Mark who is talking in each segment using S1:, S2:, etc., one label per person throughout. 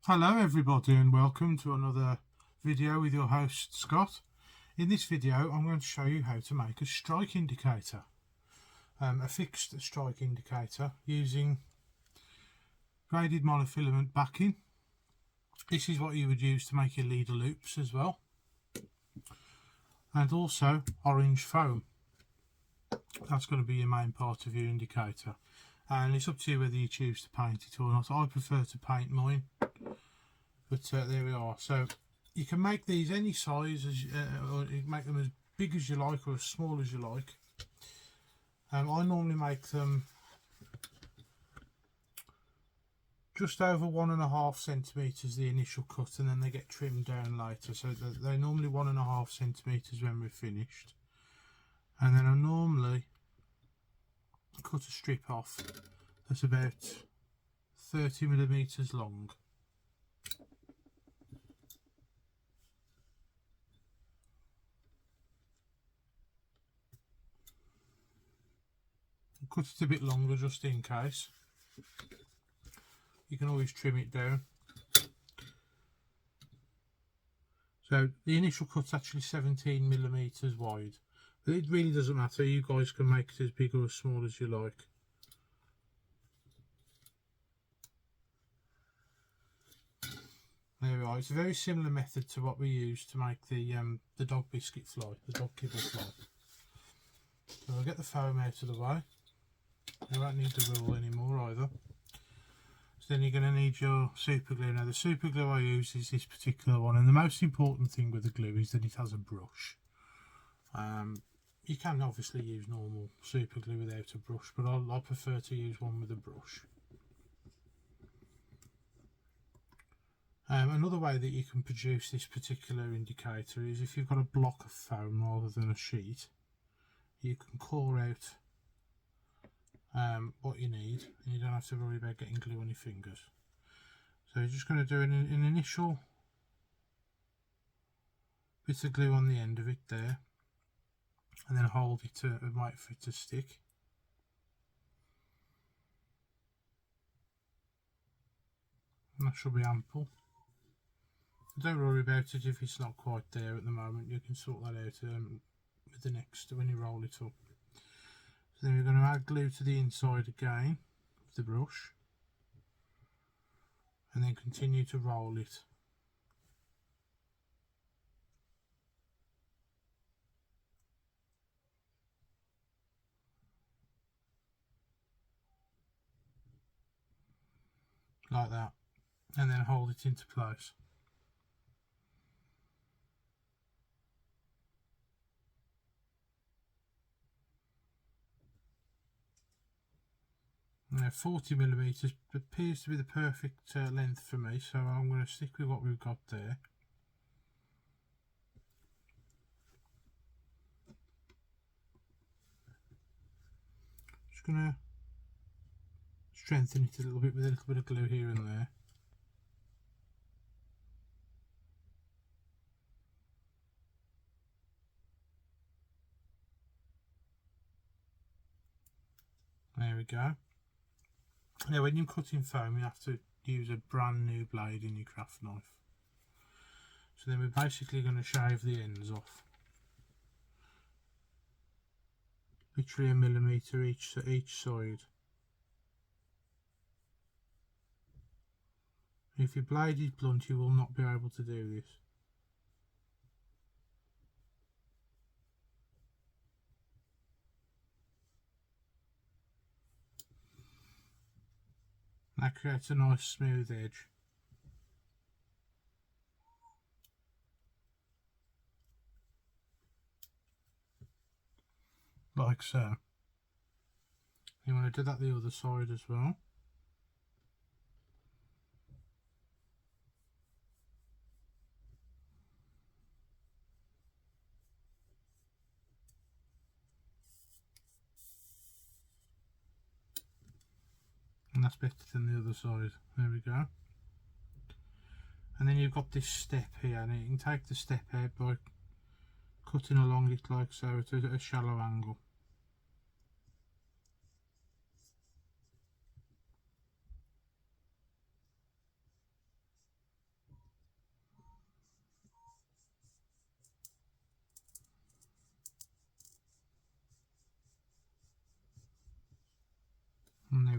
S1: Hello everybody and welcome to another video with your host Scott. In this video I'm going to show you how to make a strike indicator, a fixed strike indicator using graded monofilament backing. This is what you would use to make your leader loops as well, and also orange foam. That's going to be your main part of your indicator, and it's up to you whether you choose to paint it or not. I prefer to paint mine. But there we are. So you can make these any size, or you can make them as big as you like or as small as you like. I normally make them just over 1.5 centimetres the initial cut, and then they get trimmed down later. So they're normally 1.5 centimetres when we're finished. And then I normally cut a strip off that's about 30mm long. Cut it a bit longer just in case. You can always trim it down. So the initial cut's actually 17mm wide, but it really doesn't matter. You guys can make it as big or as small as you like. There we are. It's a very similar method to what we use to make the dog biscuit fly, the dog kibble fly. So I'll get the foam out of the way. You won't need the rule anymore either. So then you're going to need your super glue. Now the super glue I use is this particular one, and the most important thing with the glue is that it has a brush. You can obviously use normal super glue without a brush, but I prefer to use one with a brush. Another way that you can produce this particular indicator is if you've got a block of foam rather than a sheet. You can core out what you need, and you don't have to worry about getting glue on your fingers. So you're just going to do an initial bit of glue on the end of it there, and then hold it and wait for it to stick. And that should be ample. Don't worry about it if it's not quite there at the moment. You can sort that out with the next when you roll it up. So then we're going to add glue to the inside again with the brush, and then continue to roll it. Like that, and then hold it into place. Now 40mm appears to be the perfect length for me, so I'm going to stick with what we've got there. Just going to strengthen it a little bit with a little bit of glue here and there. There we go. Now when you're cutting foam, you have to use a brand new blade in your craft knife. So then we're basically going to shave the ends off. Literally 1mm each side. If your blade is blunt, you will not be able to do this. That creates a nice smooth edge. Like so. You want to do that the other side as well. And that's better than the other side. There we go. And then you've got this step here, and you can take the step out by cutting along it like so at a shallow angle.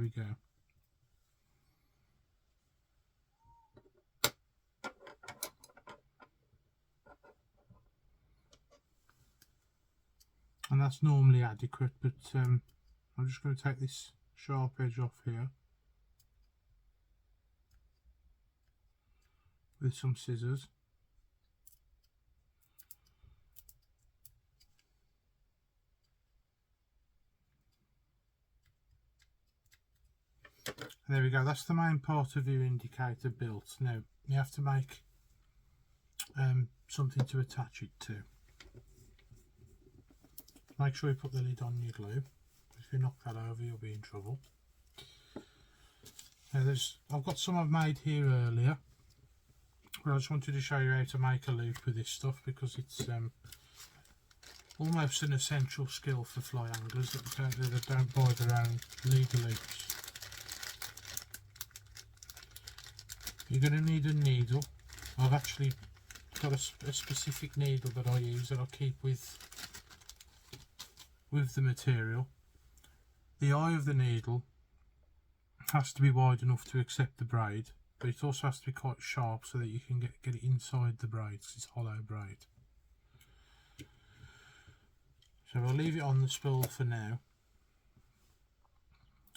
S1: we go. And that's normally adequate, but I'm just going to take this sharp edge off here with some scissors. And there we go, that's the main part of your indicator built. Now you have to make something to attach it to. Make sure you put the lid on your glue. If you knock that over, you'll be in trouble. Now I've got some I've made here earlier, but I just wanted to show you how to make a loop with this stuff, because it's almost an essential skill for fly anglers that don't buy their own leader loops. You're going to need a needle. I've actually got a specific needle that I use that I keep with the material. The eye of the needle has to be wide enough to accept the braid, but it also has to be quite sharp so that you can get it inside the braid, because it's hollow braid. So I'll leave it on the spool for now.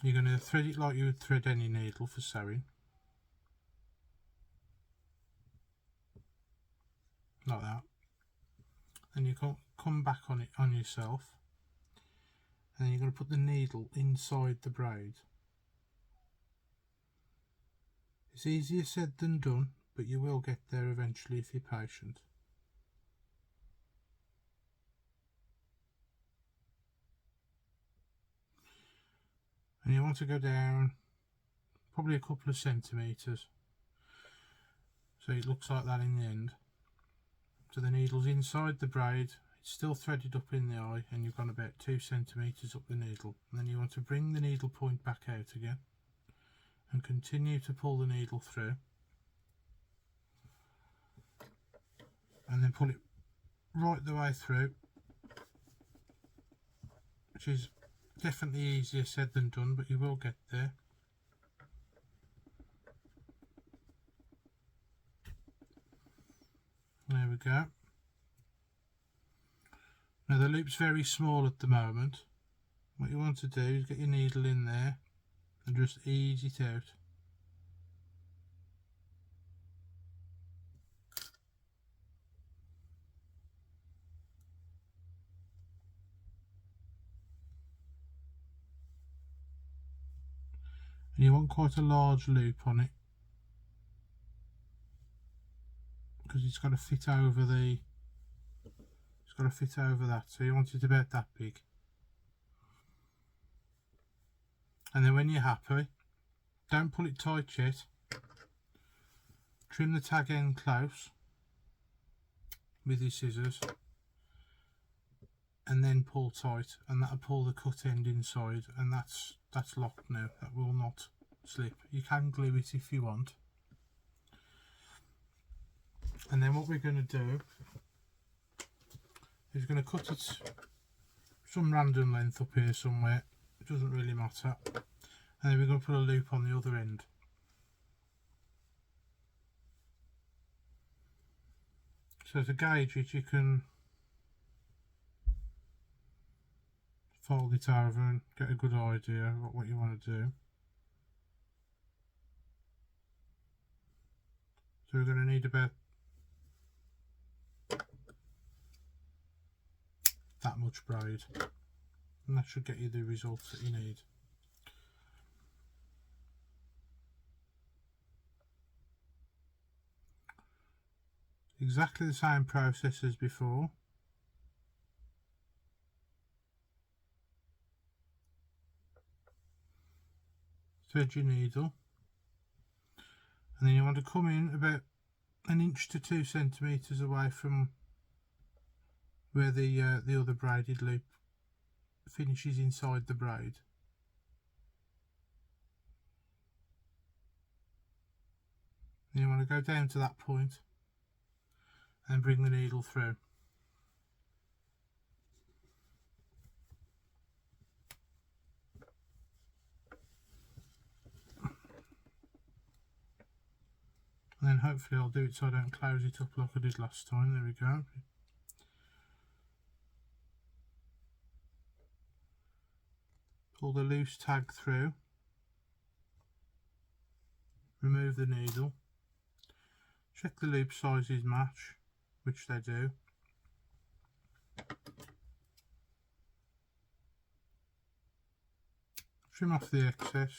S1: You're going to thread it like you would thread any needle for sewing, like that. Then you come back on it on yourself, and then you're going to put the needle inside the braid. It's easier said than done, but you will get there eventually if you're patient. And you want to go down probably a couple of centimetres, so it looks like that in the end. So the needle's inside the braid, it's still threaded up in the eye, and you've gone about 2 centimetres up the needle. And then you want to bring the needle point back out again and continue to pull the needle through, and then pull it right the way through, which is definitely easier said than done, but you will get there. There we go. Now the loop's very small at the moment. What you want to do is get your needle in there and just ease it out. And you want quite a large loop on it, because it's got to fit over that, so you want it about that big. And then when you're happy, don't pull it tight yet. Trim the tag end close with your scissors, and then pull tight, and that'll pull the cut end inside, and that's locked now. That will not slip. You can glue it if you want. And then what we're going to do is going to cut it some random length up here somewhere. It doesn't really matter. And then we're going to put a loop on the other end. So to gauge it, you can fold it over and get a good idea of what you want to do. So we're going to need about that much braid, and that should get you the results that you need. Exactly the same process as before. Thread your needle, and then you want to come in about 1 inch to 2 centimetres away from where the other braided loop finishes inside the braid. And you want to go down to that point and bring the needle through. hopefully I'll do it so I don't close it up like I did last time. There we go. Pull the loose tag through, remove the needle, check the loop sizes match, which they do. Trim off the excess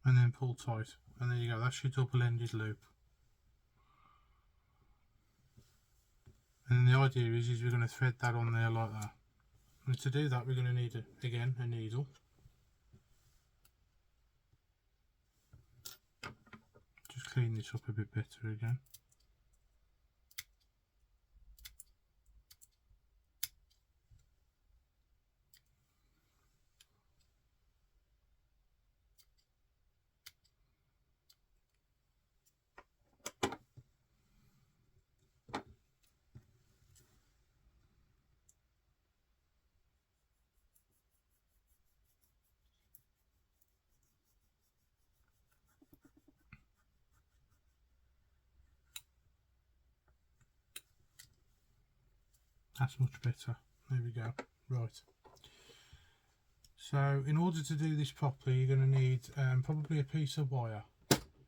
S1: and then pull tight, and there you go, that's your double-ended loop. And the idea is we're going to thread that on there like that. And to do that we're going to need, again, a needle. Just clean this up a bit better again. That's much better. There we go. Right. So in order to do this properly, you're going to need probably a piece of wire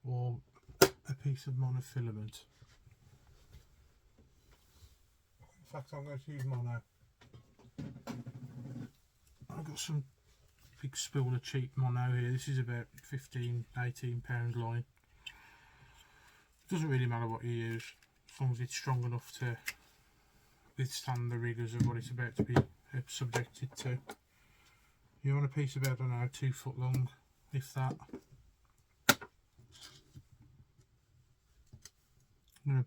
S1: or a piece of monofilament. In fact, I'm going to use mono. I've got some big spool of cheap mono here. This is about £15–18 line. It doesn't really matter what you use, as long as it's strong enough to withstand the rigours of what it's about to be subjected to. You want a piece about, I don't know, 2 foot long, if that. I'm going to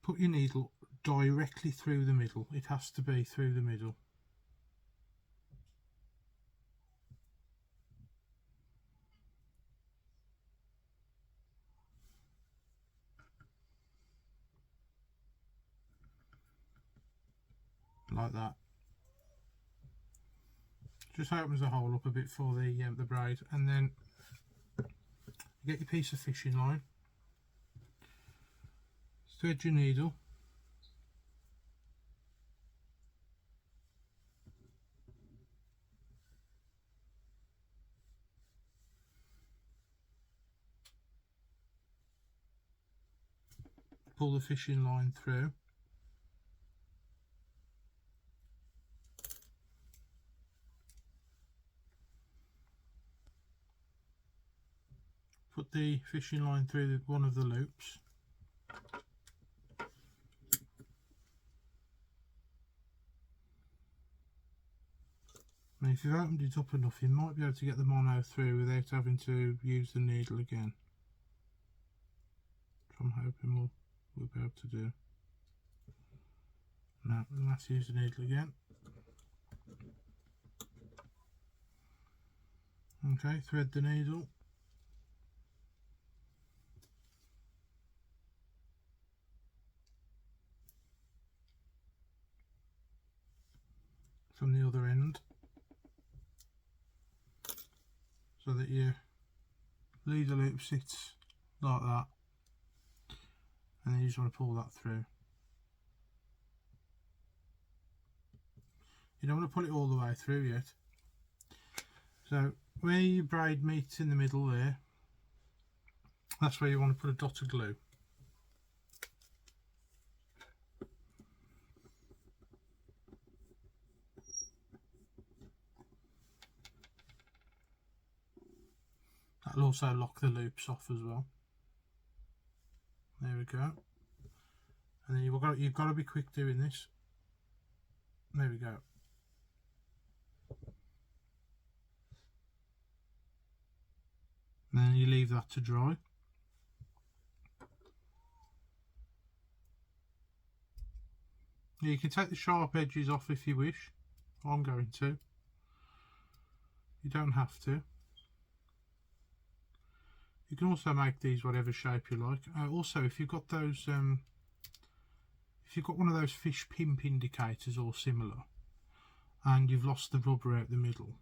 S1: put your needle directly through the middle. It has to be through the middle. Like that. Just opens the hole up a bit for the braid, and then you get your piece of fishing line, thread your needle, pull the fishing line through, put the fishing line through one of the loops, and if you've opened it up enough you might be able to get the mono through without having to use the needle again, which I'm hoping we'll be able to do. Now let's use the needle again. Okay, thread the needle, from the other end, so that your leader loop sits like that, and then you just want to pull that through. You don't want to pull it all the way through yet. So where your braid meets in the middle there, that's where you want to put a dot of glue. That'll also lock the loops off as well. There we go. And then you've got to be quick doing this. There we go. And then you leave that to dry. You can take the sharp edges off if you wish. I'm going to. You don't have to. You can also make these whatever shape you like. Also, if you've got those, if you've got one of those fish pimp indicators or similar, and you've lost the rubber out the middle,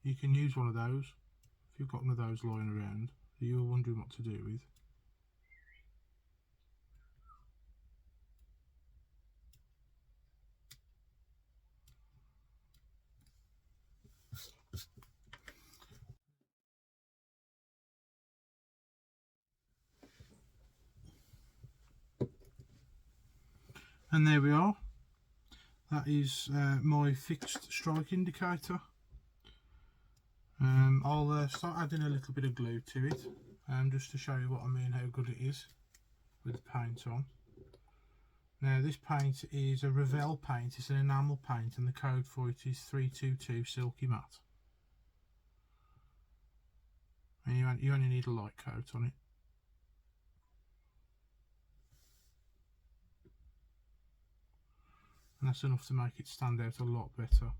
S1: you can use one of those. If you've got one of those lying around that you're wondering what to do with, And there we are. That is my fixed strike indicator. I'll start adding a little bit of glue to it, just to show you what I mean, how good it is with the paint on. Now this paint is a Revell paint, it's an enamel paint, and the code for it is 322 Silky Matte. And you only need a light coat on it. And that's enough to make it stand out a lot better.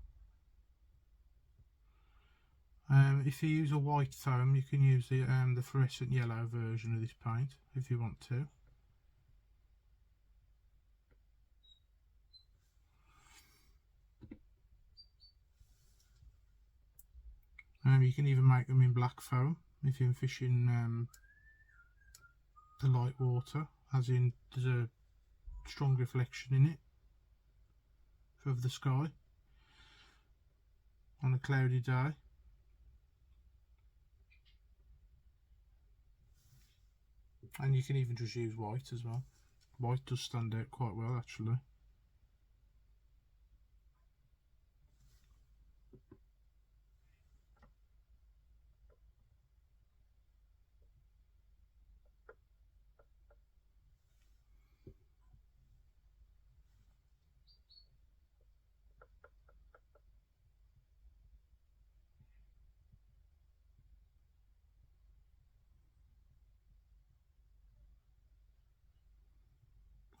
S1: If you use a white foam, you can use the fluorescent yellow version of this paint if you want to. You can even make them in black foam if you're fishing the light water, as in there's a strong reflection in it of the sky on a cloudy day. And you can even just use white as well. White does stand out quite well actually.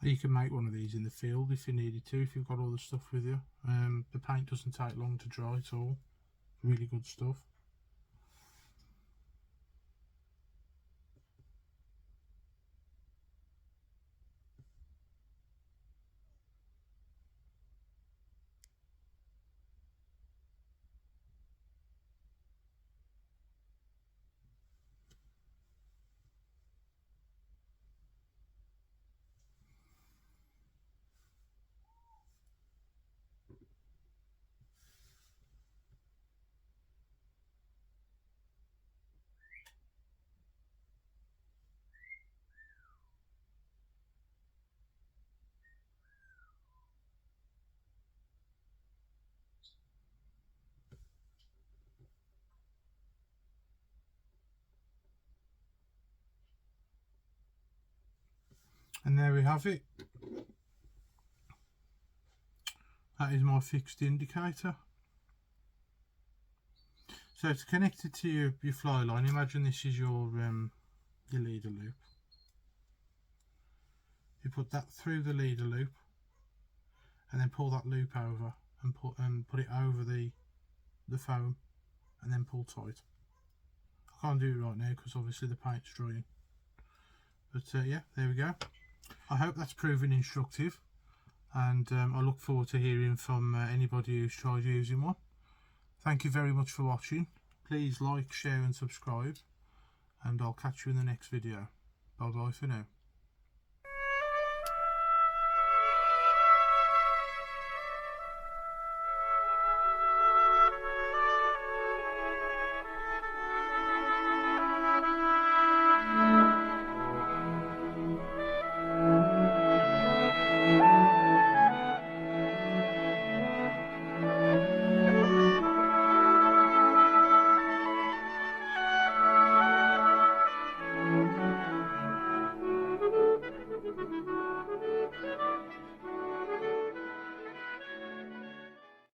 S1: You can make one of these in the field if you needed to, if you've got all the stuff with you. The paint doesn't take long to dry at all. Really good stuff. And there we have it. That is my fixed indicator. So to connect it to your fly line, imagine this is your leader loop. You put that through the leader loop and then pull that loop over and put it over the foam and then pull tight. I can't do it right now because obviously the paint's drying. But yeah, there we go. I hope that's proven instructive, and I look forward to hearing from anybody who's tried using one. Thank you very much for watching. Please like, share and subscribe, and I'll catch you in the next video. Bye bye for now.